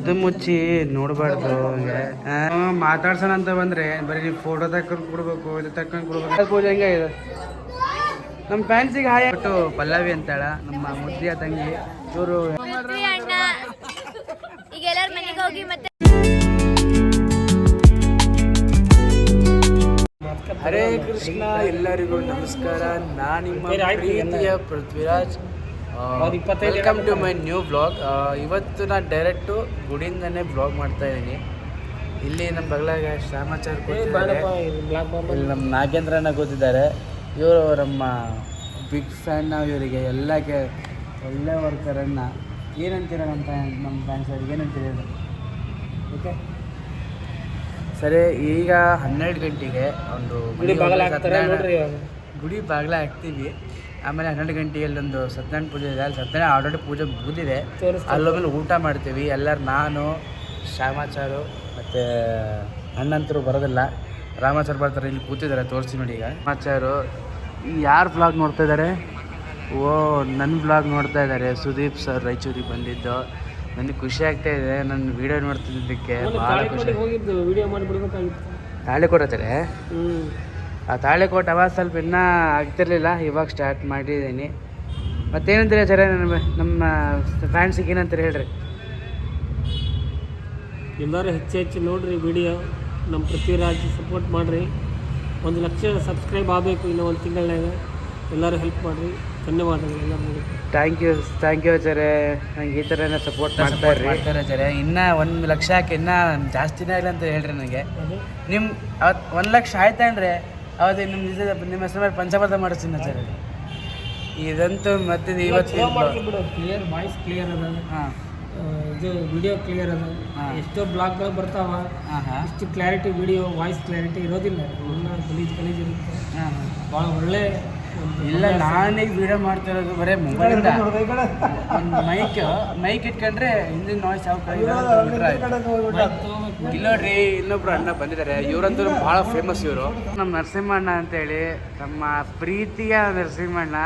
ಕದ್ದು ಮುಚ್ಚಿ ನೋಡಬಾರ್ದು. ಮಾತಾಡ್ಸೋಣ ಅಂತ ಬಂದ್ರೆ ಬರೀ ನೀವು ಫೋಟೋ ತಕೊಂಡು ಕೊಡ್ಬೇಕು, ಇದು ತಕೊಂಡು ಕೊಡ್ಬೇಕು. ಪೂಜೆ ಹೆಂಗೆ ಇದೆ ನಮ್ಮ ಫ್ಯಾನ್ಸಿಗೆ ಹಾಯ್ ಬಿಟ್ಟು ಪಲ್ಲವಿ ಅಂತಾಳ ನಮ್ಮ ಮುದ್ದಿಯ ತಂಗಿ. ಇವರು ಹರೇ ಕೃಷ್ಣ, ಎಲ್ಲರಿಗೂ ನಮಸ್ಕಾರ. ನಾನು ನಿಮ್ಮ ಪ್ರೀತಿಯ Prithviraj. Welcome to my new blog. ಇವತ್ತು ನಾನು ಡೈರೆಕ್ಟು ಗುಡಿಯಿಂದನೇ ಬ್ಲಾಗ್ ಮಾಡ್ತಾ ಇದ್ದೀನಿ. ಇಲ್ಲಿ ನಮ್ಮ ಬಗಲಾಗ ಶ್ಯಾಮಾಚಾರ್ ಕೂತಿದ್ದಾರೆ, ಇಲ್ಲಿ ನಮ್ಮ ನಾಗೇಂದ್ರನ ಕೂತಿದ್ದಾರೆ. ಇವರು ನಮ್ಮ ಬಿಗ್ ಫ್ಯಾನ್. ನಾವು ಇವರಿಗೆ ಎಲ್ಲಕ್ಕೆ ಒಳ್ಳೆ ವರ್ಕರನ್ನ. ಏನಂತೀರ ನಮ್ಮ ಫ್ಯಾನ್ಸ್ ಅವ್ರಿಗೆ ಏನಂತೀರ? ಓಕೆ ಸರಿ, ಈಗ 12 ಗಂಟೆಗೆ ಒಂದು ಗುಡಿ ಬಾಗಿಲ ಹಾಕ್ತೀವಿ. ಆಮೇಲೆ 12 ಗಂಟೆಗೆ ಅಲ್ಲೊಂದು ಸತ್ಯನಾರಾಯಣ ಪೂಜೆ ಇದೆ. ಅಲ್ಲಿ ಸತ್ಯನಾರಾಯಣ ಆಲ್ರೆಡಿ ಪೂಜೆ ಮುಗಿದಿದೆ. ಅಲ್ಲೊಂದು ಊಟ ಮಾಡ್ತೀವಿ ಎಲ್ಲರೂ. ನಾನು ಶ್ಯಾಮಾಚಾರು ಮತ್ತು ಅಣ್ಣಂತರು ಬರೋದಿಲ್ಲ, ರಾಮಾಚಾರು ಬರ್ತಾರೆ. ಇಲ್ಲಿ ಕೂತಿದ್ದಾರೆ, ತೋರಿಸ್ತೀನಿ ನೋಡಿ. ಈಗ ರಾಮಾಚಾರು ಯಾರು ಬ್ಲಾಗ್ ನೋಡ್ತಾ ಇದ್ದಾರೆ? ನನ್ನ ಬ್ಲಾಗ್ ನೋಡ್ತಾ ಇದ್ದಾರೆ. ಸುದೀಪ್ ಸರ್ ರಾಯಚೂರಿಗೆ ಬಂದಿದ್ದು. ನನಗೆ ಖುಷಿ ಆಗ್ತಾ ಇದೆ ನನ್ನ ವೀಡಿಯೋ ನೋಡ್ತಿದ್ದಕ್ಕೆ. ಭಾಳ ಖುಷಿ. ತಾಳಿಕೋಟೆ ಆ ತಾಳಿಕೋಟೆ ಅವಾಗ ಸ್ವಲ್ಪ ಇನ್ನೂ ಆಗ್ತಿರ್ಲಿಲ್ಲ, ಇವಾಗ ಸ್ಟಾರ್ಟ್ ಮಾಡಿದ್ದೀನಿ. ಮತ್ತೇನಂತೀರಿ ಸರ್ ನಮ್ಮ ಫ್ಯಾನ್ಸಿಗೆ ಏನಂತಾರೆ ಹೇಳ್ರಿ? ಎಲ್ಲರೂ ಹೆಚ್ಚು ನೋಡಿರಿ ವಿಡಿಯೋ. ನಮ್ಮ ಪೃಥ್ವಿರಾಜ್ ಸಪೋರ್ಟ್ ಮಾಡಿರಿ. 1 ಲಕ್ಷ ಸಬ್ಸ್ಕ್ರೈಬ್ ಆಗಬೇಕು ಇನ್ನೂ 1 ತಿಂಗಳಾಗ. ಎಲ್ಲರೂ ಹೆಲ್ಪ್ ಮಾಡಿರಿ. ಧನ್ಯವಾದಗಳು ಎಲ್ಲರಿಗೂ. Thank you sir. ನಂಗೆ ಈ ಥರನೇ ಸಪೋರ್ಟ್ ಮಾಡ್ತಾರೆ ಸರ್. ಇನ್ನೂ 1 ಲಕ್ಷಕ್ಕೆ ಇನ್ನೂ ಜಾಸ್ತಿನೇ ಆಗಲಿ ಅಂತ ಹೇಳ್ರಿ ನನಗೆ. ನಿಮ್ಮ ಅವತ್ತು 1 ಲಕ್ಷ ಆಯ್ತಂದ್ರೆ ಅವತ್ತು ನಿಮ್ಮ ಹೆಸರು ಮೇಲೆ ಪಂಚಮರ್ಧ ಮಾಡಿಸ್ತೀನಿ ಸರ್. ಇದಂತೂ ಮತ್ತೆ ಇವತ್ತು ಕ್ಲಿಯರ್ ವಾಯ್ಸ್ ಕ್ಲಿಯರ್ ಅದ. ಹಾಂ, ಇದು ವಿಡಿಯೋ ಕ್ಲಿಯರ್ ಅದ. ಎಷ್ಟೋ ಬ್ಲಾಗ್ಗಳು ಬರ್ತಾವ, ಇಷ್ಟು ಕ್ಲಾರಿಟಿ ವಿಡಿಯೋ ವಾಯ್ಸ್ ಕ್ಲಾರಿಟಿ ಇರೋದಿಲ್ಲ. ಗಲೀಜ್ ಇರುತ್ತೆ. ಭಾಳ ಒಳ್ಳೆ. ಇಲ್ಲ, ನಾನೀಗ ವಿಡಿಯೋ ಮಾಡ್ತಿರೋದು ಬರೀ ಮೊಬೈಲಿಂದ. ಮೈಕ್ ಇಟ್ಕೊಂಡ್ರೆ ಹಿಂದಿನ ನಾಯ್ಸ್ ಯಾವ ಕೈ ಇಲ್ಲ ನೋಡ್ರಿ. ಇನ್ನೊಬ್ರು ಅಣ್ಣ ಬಂದಿದ್ದಾರೆ, ಇವರಂತೂ ಭಾಳ ಫೇಮಸ್. ಇವರು ನಮ್ಮ ನರಸಿಂಹಣ್ಣ ಅಂತೇಳಿ, ನಮ್ಮ ಪ್ರೀತಿಯ ನರಸಿಂಹಣ್ಣ.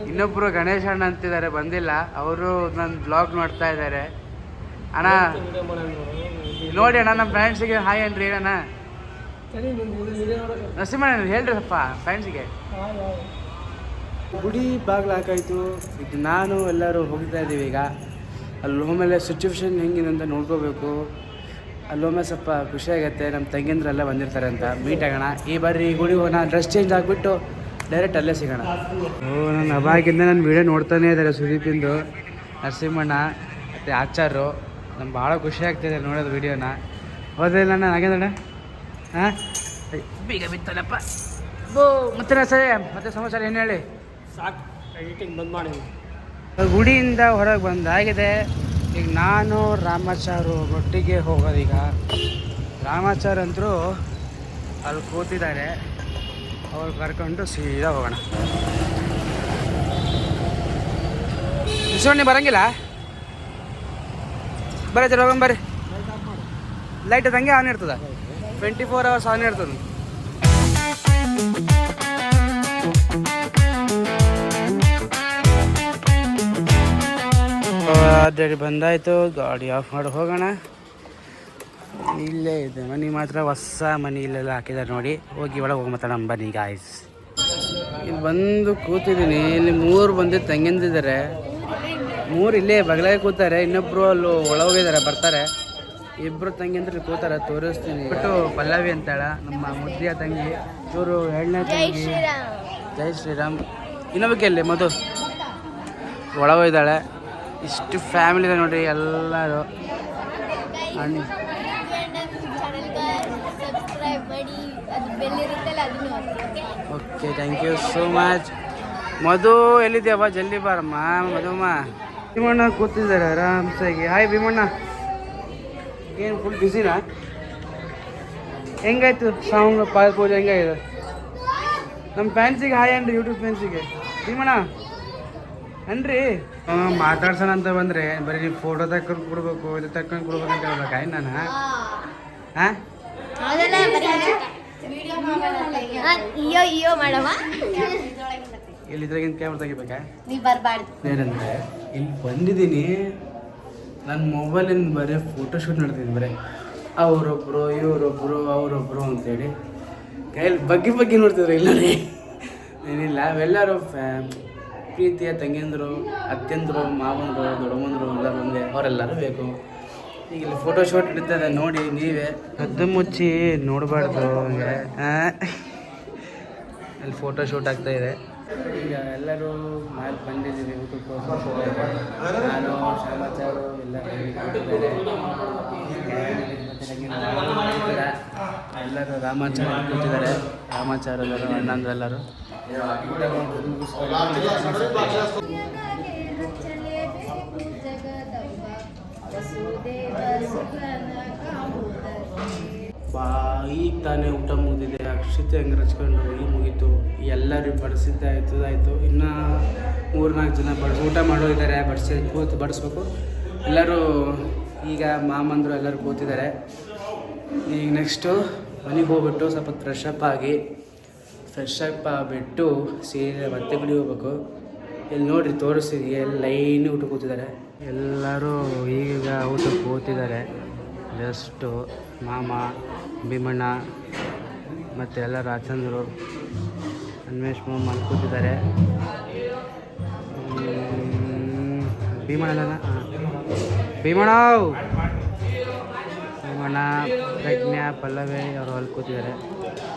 ಇನ್ನೊಬ್ರು ಗಣೇಶ್ ಅಣ್ಣ ಅಂತಿದ್ದಾರೆ, ಬಂದಿಲ್ಲ. ಅವರು ನನ್ನ ಬ್ಲಾಗ್ ನೋಡ್ತಾ ಇದ್ದಾರೆ. ಅಣ್ಣ ನೋಡಿ ಅಣ್ಣ, ನಮ್ಮ ಫ್ರೆಂಡ್ಸಿಗೆ ಹಾಯ್ ಅನ್ರಿ ಅಣ್ಣ. ನರಸಿಂಹಣ್ಣ ಹೇಳ್ರಿ ಸ್ವಲ್ಪ ಫ್ರೆಂಡ್ಸಿಗೆ. ಗುಡಿ ಬಾಗಿಲು ಹಾಕಾಯ್ತು. ಈಗ ನಾನು ಎಲ್ಲರೂ ಹೋಗ್ತಾ ಇದ್ದೀವಿ. ಈಗ ಅಲ್ಲಿ ಹೋಮೇಲೆ ಸಿಚುವೇಶನ್ ಹೆಂಗಿದೆ ಅಂತ ನೋಡ್ಕೋಬೇಕು. ಅಲ್ಲೊಮ್ಮೆ ಸ್ವಲ್ಪ ಖುಷಿಯಾಗತ್ತೆ. ನಮ್ಮ ತಂಗಿಂದ್ರೆಲ್ಲ ಬಂದಿರ್ತಾರೆ ಅಂತ ಮೀಟ್ ಆಗೋಣ. ಈ ಬಾರಿ ಗುಡಿ ಹೋಗೋಣ, ಡ್ರೆಸ್ ಚೇಂಜ್ ಆಗಿಬಿಟ್ಟು ಡೈರೆಕ್ಟ್ ಅಲ್ಲೇ ಸಿಗೋಣ. ನಾನು ಅವಾಗಿಂದ ನನ್ನ ವೀಡಿಯೋ ನೋಡ್ತಾನೇ ಇದ್ದಾರೆ. ಸುದೀಪಿಂದು, ನರಸಿಂಹಣ್ಣ ಮತ್ತು ಆಚಾರ್ರು. ನಮ್ಗೆ ಭಾಳ ಖುಷಿ ಆಗ್ತಿದೆ ನೋಡೋದು ವೀಡಿಯೋನ. ಹೋದಿಲ್ಲ ನಾನು ನಾಗೇಂದ್ರಣ್ಣ? ಹಾಂ, ಬೀಗ ಬಿತ್ತಲ್ಲಪ್ಪ. ಮತ್ತೆ ಸರಿ, ಮತ್ತೆ ಸಮಾಚಾರ ಏನು ಹೇಳಿ? ಸಾಕು, ಎಡಿಟಿಂಗ್ ಬಂದ್ ಮಾಡಿ. ಗುಡಿಯಿಂದ ಹೊರಗೆ ಬಂದಾಗಿದೆ. ಈಗ ನಾನು ರಾಮಾಚಾರು ಒಟ್ಟಿಗೆ ಹೋಗೋದೀಗ. ರಾಮಾಚಾರ್ ಅಂತರೂ ಅಲ್ಲಿ ಕೂತಿದ್ದಾರೆ, ಅವ್ರು ಕರ್ಕೊಂಡು ಸೀದಾ ಹೋಗೋಣ. ವಿಶ್ವಣ್ಣಿ ಬರೋಂಗಿಲ್ಲ? ಬರ್ರಿ ಸರ್, ಹೋಗೋಣ ಬರ್ರಿ. ಲೈಟ್ ಹಂಗೆ ಆನ್ ಇರ್ತದೆ, 24 hours ಆನ್ ಇರ್ತದೆ. ಅಡ್ಡಾಡಿ ಬಂದಾಯಿತು. ಗಾಡಿ ಆಫ್ ಮಾಡಿ ಹೋಗೋಣ. ಇಲ್ಲೇ ಇದೆ ಮನೆ, ಮಾತ್ರ ಹೊಸ ಮನೆ ಇಲ್ಲೆಲ್ಲ ಹಾಕಿದ್ದಾರೆ ನೋಡಿ. ಹೋಗಿ ಒಳಗೆ ಹೋಗಿ ಮಾತಾಡೋಣ ಬನ್ನಿ ಗಾಯ್ಸ್. ಇಲ್ಲಿ ಬಂದು ಕೂತಿದ್ದೀನಿ. ಇಲ್ಲಿ 3 ಬಂದಿದ್ದು ತಂಗಿಂದಿದ್ದಾರೆ. 3 ಇಲ್ಲೇ ಬಗಲಾಗೆ ಕೂತಾರೆ. ಇನ್ನೊಬ್ಬರು ಅಲ್ಲಿ ಒಳಗೋಗಿದ್ದಾರೆ, ಬರ್ತಾರೆ. 2 ತಂಗಿಂದ್ರೆ ಕೂತಾರೆ, ತೋರಿಸ್ತೀನಿ. ಬಿಟ್ಟು ಪಲ್ಲವಿ ಅಂತಾಳ ನಮ್ಮ ಮುದ್ದಿಯ ತಂಗಿ. ಇವರು 2ನೇ ತಂಗಿ. ಜೈ ಶ್ರೀರಾಮ್. ಇನ್ನೊಬ್ಬಕ್ಕೆ ಅಲ್ಲಿ ಮಧು ಒಳಗೋಗಿದ್ದಾಳೆ. ಇಷ್ಟು ಫ್ಯಾಮಿಲಿ ಇದೆ ನೋಡಿರಿ ಎಲ್ಲರೂ. Okay, thank you so much. Madhu ಎಲ್ಲಿದ್ಯಾವ? ಜಲ್ದಿ ಬಾರಮ್ಮ ಮಧುಮ್ಮ. ಭೀಮಣ್ಣ ಕೂತಿದ್ದಾರೆ ಆರಾಮ್ಸಾಗಿ. ಹಾಯ್ ಭೀಮಣ್ಣ, ಏನು ಫುಲ್ ಬ್ಯುಸಿನಾ? ಹೆಂಗಾಯ್ತು ಸಾಂಗ್ ಪೂಜೆ ಹೆಂಗಾಗಿದೆ? ನಮ್ಮ ಫ್ಯಾನ್ಸಿಗೆ ಹಾಯ್ ಅನ್ರಿ, ಯೂಟ್ಯೂಬ್ ಫ್ಯಾನ್ಸಿಗೆ. ಭೀಮಣ್ಣ ಅನ್ರಿ. ಮಾತಾಡ್ಸೋಣ ಅಂತ ಬಂದರೆ ಬರೀ ನೀವು ಫೋಟೋ ತಕೊಂಡು ಕೊಡ್ಬೇಕು, ಇದು ತಕೊಂಡು ಕೊಡ್ಬೇಕು ಅಂತ ಹೇಳ್ಬೇಕಾಯ್ ನಾನು? ಹಾಂ, ಇಲ್ಲಿ ಇದ್ರಾಗಿನ ಕ್ಯಾಮ್ರಾ ತೆಗಿಬೇಕಾ? ಏನಂದರೆ ಇಲ್ಲಿ ಬಂದಿದ್ದೀನಿ, ನನ್ನ ಮೊಬೈಲಿಂದ ಬರೀ ಫೋಟೋಶೂಟ್ ನೋಡ್ತಿದ್ದೆ ಬರೀ ಅವರೊಬ್ಬರು ಇವರೊಬ್ಬರು ಅವರೊಬ್ಬರು ಅಂತೇಳಿ ಕೈಯಲ್ಲಿ ಬಗ್ಗೆ ನೋಡ್ತಿದ್ರು ಇಲ್ಲ ರೀ ಏನಿಲ್ಲ ಅವೆಲ್ಲರೂ ಪ್ರೀತಿಯ ತಂಗಿಯಂದರು ಅತ್ತೆಂದರು ಮಾವಂದರು ದೊಡ್ಡಮ್ಮಂದರು ಎಲ್ಲರೂ ಒಂದೇ ಅವರೆಲ್ಲರೂ ಬೇಕು. ಈಗ ಇಲ್ಲಿ ಫೋಟೋಶೂಟ್ ಇರ್ತದೆ ನೋಡಿ ನೀವೇ ಕದ್ದು ಮುಚ್ಚಿ ನೋಡಬಾರ್ದು ಹಂಗೆ ಅಲ್ಲಿ ಫೋಟೋಶೂಟ್ ಆಗ್ತಾಯಿದೆ. ಈಗ ಎಲ್ಲರೂ ಮಾಡಿ ಬಂದಿದ್ದೀವಿ ಊಟಕ್ಕೋಸ್ಕರ. ನಾನು ಸಮಾಚಾರ ಎಲ್ಲ ಎಲ್ಲರೂ ರಾಮಾಚಾರ ಕೂತಿದ್ದಾರೆ. ರಾಮಾಚಾರದವರು ಅಣ್ಣಂದೆಲ್ಲರೂ ಈಗ ತಾನೇ ಊಟ ಮುಗಿದಿದೆ. ಅಕ್ಷತೆ ಹಂಗೆ ರಚ್ಕೊಂಡು ಈಗ ಮುಗೀತು. ಎಲ್ಲರೂ ಬಡಿಸಿದ್ದಾಯ್ತು. ಇನ್ನೂ 3-4 ಜನ ಊಟ ಮಾಡೋರಿದ್ದಾರೆ. ಬಡಿಸ್ಬೇಕು. ಎಲ್ಲರೂ ಈಗ ಮಾಮಂದರು ಎಲ್ಲರೂ ಕೂತಿದ್ದಾರೆ. ಈಗ ನೆಕ್ಸ್ಟು ಮನೆಗೆ ಹೋಗ್ಬಿಟ್ಟು ಸ್ವಲ್ಪ ಫ್ರೆಶ್ ಅಪ್ ಆಗಿಬಿಟ್ಟು ಸೀರೆ ಮತ್ತೆ ಬಿಡಿ ಹೋಗ್ಬೇಕು. ಇಲ್ಲಿ ನೋಡಿರಿ ತೋರಿಸ್ತೀವಿ ಎಲ್ಲ ಲೈನ್ ಊಟ ಕೂತಿದ್ದಾರೆ. ಎಲ್ಲರೂ ಈಗ ಊಟಕ್ಕೆ ಕೂತಿದ್ದಾರೆ. ಜಸ್ಟು ಮಾಮ ಭೀಮಣ್ಣ ಮತ್ತು ಎಲ್ಲ ರಾಜಂದ್ರು ಅನ್ವೇಷ್ ಮಾಮ ಕೂತಿದ್ದಾರೆ. ಭೀಮಣ್ಣ ಪ್ರಜ್ಞಾ ಪಲ್ಲವಿ ಅವರು ಅಲ್ಲಿ ಕೂತಿದ್ದಾರೆ.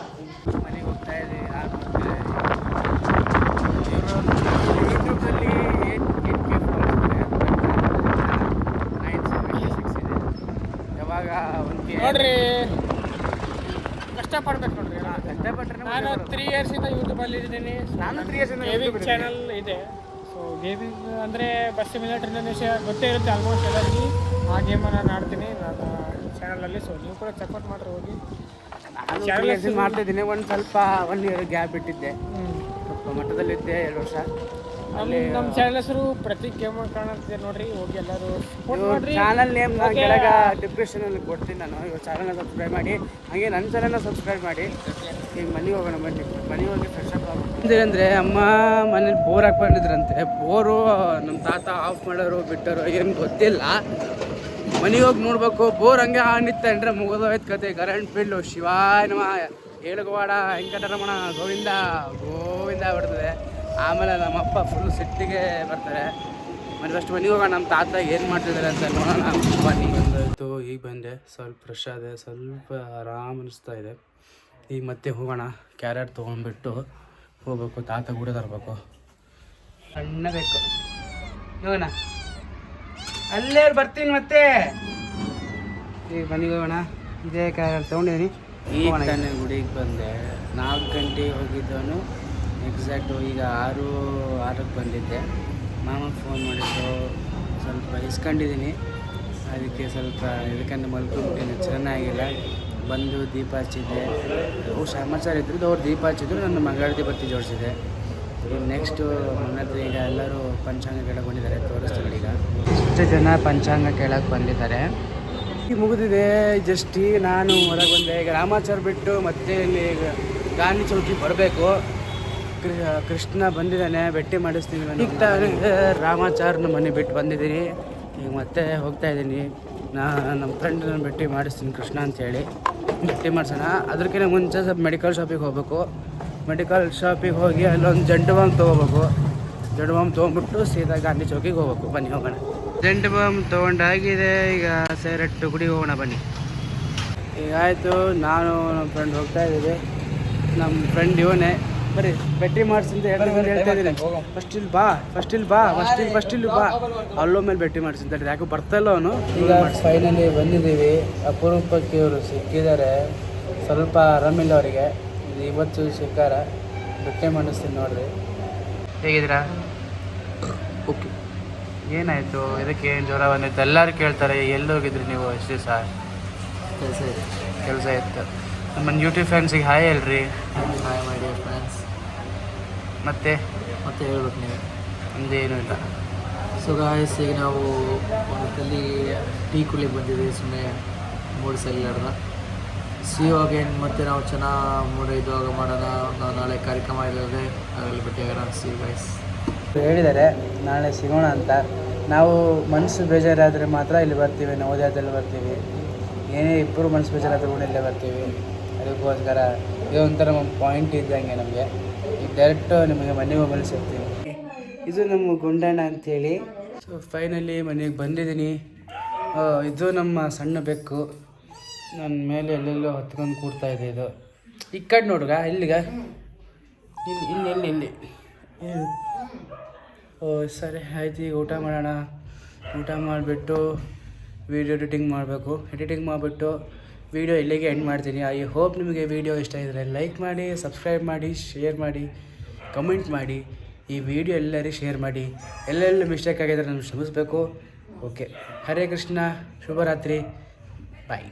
ಮನೆಗೆ ಹೋಗ್ತಾ ಇದ್ದೀವಿ. ಯೂಟ್ಯೂಬಲ್ಲಿ 8K ಯಾವಾಗ ನೋಡ್ರಿ ಕಷ್ಟಪಡ್ಬೇಕು ನೋಡ್ರಿ. ನಾನು 3 ಇಯರ್ಸಿಂದ ಯೂಟ್ಯೂಬಲ್ಲಿ ಇದ್ದೀನಿ. ನಾನು 3 ಇಯರ್ಸಿಂದ ಗೇಮಿಂಗ್ ಚಾನಲ್ ಇದೆ. ಸೊ ಗೇಮಿಂಗ್ ಅಂದರೆ ಬಸ್ ಸಿಮ್ಯುಲೇಟರ್ ಇಂಡೋನೇಷಿಯಾ ಗೊತ್ತೇ ಇರುತ್ತೆ ಆಲ್ಮೋಸ್ಟ್ ಎಲ್ಲರಿಗೂ. ಆ ಗೇಮನ್ನು ನಾನು ಆಡ್ತೀನಿ ನಾನು ಚಾನಲಲ್ಲಿ. ಸೊ ನೀವು ಕೂಡ ಚೆಕ್ಔಟ್ ಮಾಡ್ರಿ ಹೋಗಿ. ನಾನು ಮಾಡ್ತಿದ್ದೀನಿ. ಸ್ವಲ್ಪ 1 ಇಯರ್ ಗ್ಯಾಪ್ ಬಿಟ್ಟಿದ್ದೆ. ಸ್ವಲ್ಪ ಮಟ್ಟದಲ್ಲಿದ್ದೆ 2 ವರ್ಷ. ನಮ್ಮ ಚಾನಲ್ ಹೆಸರು ಪ್ರತೀಕ್ ಗೇಮರ್ ಕಾಣುತ್ತೆ ನೋಡ್ರಿ, ಹೋಗಿ ಎಲ್ಲರೂ ಚಾನಲ್ ನೇಮ್ ಕೆಳಗೆ ಡಿಸ್ಕ್ರಿಪ್ಷನಲ್ಲಿ ಕೊಡ್ತೀನಿ ನಾನು. ಇವಾಗ ಚಾನಲ್ನ ಸಬ್ಸ್ಕ್ರೈಬ್ ಮಾಡಿ, ಹಾಗೆ ನನ್ನ ಚಾನಲ್ನ ಸಬ್ಸ್ಕ್ರೈಬ್ ಮಾಡಿ. ಈಗ ಮನೆಗೆ ಹೋಗೋಣ ಬನ್ನಿ. ಮನೆಗೆ ಹೋಗಿ ಫ್ರೆಶ್ ಅಪ್ ಆಗುತ್ತೆ. ಅಂದರೆ ಅಮ್ಮ ಮನೇಲಿ ಬೋರ್ ಹಾಕ್ಕೊಂಡಿದ್ರಂತೆ. ಬೋರು ನಮ್ಮ ತಾತ ಆಫ್ ಮಾಡೋರು ಬಿಟ್ಟರು ಏನು ಗೊತ್ತಿಲ್ಲ. ಮನೆಗೆ ಹೋಗಿ ನೋಡ್ಬೇಕು. ಬೋರ್ ಹಂಗೆ ಹಾನಿತ್ತಂದ್ರೆ ಮುಗಿದೋಯ್ತು ಕತೆ. ಕರೆಂಟ್ ಬಿಲ್ಲು ಶಿವಾಯ ನಮ ಹೇಳುಗವಾಡ ವೆಂಕಟರಮಣ ಗೋವಿಂದ ಬಿಡ್ತದೆ. ಆಮೇಲೆ ನಮ್ಮಪ್ಪ ಫುಲ್ ಸಿಟ್ಟಿಗೆ ಬರ್ತಾರೆ. ಫಸ್ಟ್ ಮನೆಗೆ ಹೋಗೋಣ. ನಮ್ಮ ತಾತ ಏನು ಮಾಡ್ತಿದ್ದಾರೆ ಅಂತ ನೋಡೋಣ. ಬನ್ನಿ ಬಂದಾಯಿತು. ಈಗ ಬಂದೆ. ಸ್ವಲ್ಪ ಫ್ರೆಶ್ ಆದೆ. ಸ್ವಲ್ಪ ಆರಾಮ್ ಅನಿಸ್ತಾ ಇದೆ. ಈಗ ಮತ್ತೆ ಹೋಗೋಣ. ಕ್ಯಾರೆಟ್ ತೊಗೊಂಡ್ಬಿಟ್ಟು ಹೋಗ್ಬೇಕು. ತಾತ ಕೂಡ ತರಬೇಕು. ಸಣ್ಣ ಬೇಕು ಹೋಗೋಣ. ಅಲ್ಲೇ ಬರ್ತೀನಿ ಮತ್ತೆ. ಈಗ ಮನೆಗೆ ಹೋಗೋಣ. ಇದೇ ಕ್ಯಾರೆಟ್ ತೊಗೊಂಡಿದ್ದೀನಿ. ಈಗ ತಾನೇ ಗುಡಿಗೆ ಬಂದೆ. 4 ಗಂಟೆಗೆ ಹೋಗಿದ್ದವನು ಎಕ್ಸಾಕ್ಟು ಈಗ 6ಕ್ಕೆ ಬಂದಿದ್ದೆ. ಮಾಮ ಫೋನ್ ಮಾಡಿದ್ದು ಸ್ವಲ್ಪ ಇಸ್ಕೊಂಡಿದ್ದೀನಿ. ಅದಕ್ಕೆ ಸ್ವಲ್ಪ ಇದಕ್ಕಂಡು ಮಲ್ಕೊಂಡ್ಬಿಟ್ಟಿನಿ. ಚೆನ್ನಾಗಿಲ್ಲ. ಬಂದು ದೀಪ ಹಚ್ಚಿದ್ದೆ. ಅವ್ರು ಸಮಾಚಾರ ಇದ್ರದ್ದು ಅವ್ರು ದೀಪ ಹಚ್ಚಿದ್ರು. ನನ್ನ ಮಂಗಳಾರತಿ ಬತ್ತಿ ಜೋಡಿಸಿದೆ. ಈಗ ನೆಕ್ಸ್ಟು ನನ್ನ ಹತ್ರ ಈಗ ಎಲ್ಲರೂ ಪಂಚಾಂಗ ಕೇಳಕ್ಕೆ ಬಂದಿದ್ದಾರೆ. ತೋರಿಸ್ತಾರೆ. ಈಗ ಇಷ್ಟು ಜನ ಪಂಚಾಂಗ ಕೇಳಕ್ಕೆ ಬಂದಿದ್ದಾರೆ. ಈಗ ಮುಗಿದಿದೆ. ಜಸ್ಟ್ ಈಗ ನಾನು ಹೊರಗೆ ಬಂದೆ. ಈಗ ರಾಮಾಚಾರ ಬಿಟ್ಟು ಮತ್ತೆ ಇಲ್ಲಿ ಗಾಂಧಿ ಚೌಕಿ ಬರಬೇಕು. ಕೃಷ್ಣ ಬಂದಿದ್ದಾನೆ. ಭೇಟಿ ಮಾಡಿಸ್ತೀನಿ. ಈಗ ತಾನೇ ರಾಮಾಚಾರ್ನ ಮನೆ ಬಿಟ್ಟು ಬಂದಿದ್ದೀನಿ. ಈಗ ಮತ್ತೆ ಹೋಗ್ತಾ ಇದ್ದೀನಿ. ನಮ್ಮ ಫ್ರೆಂಡನ್ನ ಭೇಟಿ ಮಾಡಿಸ್ತೀನಿ ಕೃಷ್ಣ ಅಂತೇಳಿ. ಭೇಟಿ ಮಾಡಿಸೋಣ. ಅದಕ್ಕಿಂತ ಮುಂಚೆ ಸ್ವಲ್ಪ ಮೆಡಿಕಲ್ ಶಾಪಿಗೆ ಹೋಗಬೇಕು. ಮೆಡಿಕಲ್ ಶಾಪಿಗೆ ಹೋಗಿ ಅಲ್ಲೊಂದು ಜಂಡು ಬಾಂಬ್ ತೊಗೋಬೇಕು. ಜಂಡು ಬಾಂಬ್ ತೊಗೊಂಡ್ಬಿಟ್ಟು ಸೀದಾ ಗಾಂಧಿ ಚೌಕಿಗೆ ಹೋಗ್ಬೇಕು. ಬನ್ನಿ ಹೋಗೋಣ. ಜಂಡು ಬಾಂಬ್ ತೊಗೊಂಡಾಗಿದೆ. ಈಗ ಸೇರೆಟ್ಟು ಗುಡಿಗೆ ಹೋಗೋಣ ಬನ್ನಿ. ಈಗ ಆಯಿತು. ನಾನು ನಮ್ಮ ಫ್ರೆಂಡ್ ಹೋಗ್ತಾ ಇದ್ದೀವಿ. ನಮ್ಮ ಫ್ರೆಂಡ್ ಇವನೇ. ಬರೀ ಭೇಟಿ ಮಾಡಿಸಿ ಅಂತ ಹೇಳ್ತಾ ಇದ್ದೀನಿ. ಫಸ್ಟ್ ಇಲ್ಲಿ ಬಾ ಅಲ್ಲೊಮ್ಮೇಲೆ ಭೇಟಿ ಮಾಡಿಸಿ ಅಂತ ಹೇಳಿ. ಯಾಕೆ ಬರ್ತಾಯಿಲ್ಲ ಅವನು. ಈಗ ಫೈನಲಿ ಬಂದಿದ್ದೀವಿ. ಅಪರೂಪಕ್ಕೆ ಇವರು ಸಿಕ್ಕಿದ್ದಾರೆ. ಸ್ವಲ್ಪ ಆರಾಮಿಲ್ಲ ಅವರಿಗೆ. ಇವತ್ತು ಸಿಕ್ಕಾರ. ಭೇಟಿ ಮಾಡಿಸ್ತೀನಿ ನೋಡ್ರಿ. ಹೇಗಿದ್ದೀರಾ? ಓಕೆ. ಏನಾಯಿತು? ಇದಕ್ಕೆ ಏನು ಜ್ವರ ಬಂದಿತ್ತು? ಎಲ್ಲರೂ ಕೇಳ್ತಾರೆ ಎಲ್ಲಿ ಹೋಗಿದ್ರಿ ನೀವು ಎಷ್ಟು ದಿವಸ? ಕೆಲಸ ಇತ್ತು. ನಮ್ಮ ಯೂಟ್ಯೂಬ್ ಫ್ಯಾನ್ಸಿಗೆ ಹಾಯ್ ಹೇಳ್ರಿ. Hi my dear friends. ಮತ್ತೆ ಹೇಳ್ಬೇಕು ನೀವು. ನಮ್ಮದೇನೂ ಇಲ್ಲ. ಸೊ ಗಾಯ್ಸ್, ಈಗ ನಾವು ಒಂದಲ್ಲಿ ಟೀ ಕುಲಿಗೆ ಬಂದಿದ್ದೀವಿ. ಸುಮ್ಮನೆ ಮೂಡ್ ಸರಿಯಿಲ್ಲ. See again. ಮತ್ತೆ ನಾವು ಚೆನ್ನಾಗಿ ಮೂಡೈದುವಾಗ ಮಾಡೋಣ. ನಾವು ನಾಳೆ ಕಾರ್ಯಕ್ರಮ ಇರೋದೆ. ಅದರಲ್ಲಿ ಭೇಟಿಯಾಗೋಣ. C guys. ಹೇಳಿದ್ದಾರೆ ನಾಳೆ ಸಿಗೋಣ ಅಂತ. ನಾವು ಮನಸ್ಸು ಬೇಜಾರಾದರೆ ಮಾತ್ರ ಇಲ್ಲಿ ಬರ್ತೀವಿ, ನವೋದಯದಲ್ಲಿ ಬರ್ತೀವಿ. ಏನೇ ಇಬ್ಬರು ಮನಸ್ಸು ಬೇಜಾರಾದರೂ ಕೂಡ ಇಲ್ಲೇ ಬರ್ತೀವಿ. ಅದಕ್ಕೋಸ್ಕರ ಇದೊಂಥರ ನಮ್ಮ ಪಾಯಿಂಟ್ ಇದ್ದಂಗೆ ನಮಗೆ. ಈಗ ಡೈರೆಕ್ಟು ನಿಮಗೆ ಮನೆಗೆ ಮೊಬೈಲ್ ಸಿಗ್ತೀನಿ. ಇದು ನಮ್ಮ ಗುಂಡಣ್ಣ ಅಂಥೇಳಿ. ಸೊ ಫೈನಲಿ ಮನೆಗೆ ಬಂದಿದ್ದೀನಿ. ಇದು ನಮ್ಮ ಸಣ್ಣ ಬೆಕ್ಕು. ನನ್ನ ಮೇಲೆ ಎಲ್ಲೆಲ್ಲೋ ಹತ್ಕೊಂಡು ಕೂಡ್ತಾಯಿದೆ ಇದು. ಈ ಕಡೆ ನೋಡುಗ, ಇಲ್ಲಿಗ ಇಲ್ಲಿ ಓ ಸರಿ ಆಯ್ತು. ಈಗ ಊಟ ಮಾಡೋಣ. ಊಟ ಮಾಡಿಬಿಟ್ಟು ವೀಡಿಯೋ ಎಡಿಟಿಂಗ್ ಮಾಡಬೇಕು. ಎಡಿಟಿಂಗ್ ಮಾಡಿಬಿಟ್ಟು ವೀಡಿಯೋ ಇಲ್ಲಿಗೆ ಎಂಡ್ ಮಾಡ್ತೀನಿ. ಐ ಹೋಪ್ ನಿಮಗೆ ವೀಡಿಯೋ ಇಷ್ಟ ಇದ್ದರೆ ಲೈಕ್ ಮಾಡಿ, ಸಬ್ಸ್ಕ್ರೈಬ್ ಮಾಡಿ, ಶೇರ್ ಮಾಡಿ, ಕಮೆಂಟ್ ಮಾಡಿ. ಈ ವಿಡಿಯೋ ಎಲ್ಲರಿಗೂ ಶೇರ್ ಮಾಡಿ. ಎಲ್ಲೆಲ್ಲಿ ಮಿಸ್ಟೇಕ್ ಆಗಿದ್ರೆ ನಾನು ಕ್ಷಮಿಸಬೇಕು. ಓಕೆ, ಹರೇ ಕೃಷ್ಣ, ಶುಭರಾತ್ರಿ, ಬಾಯ್.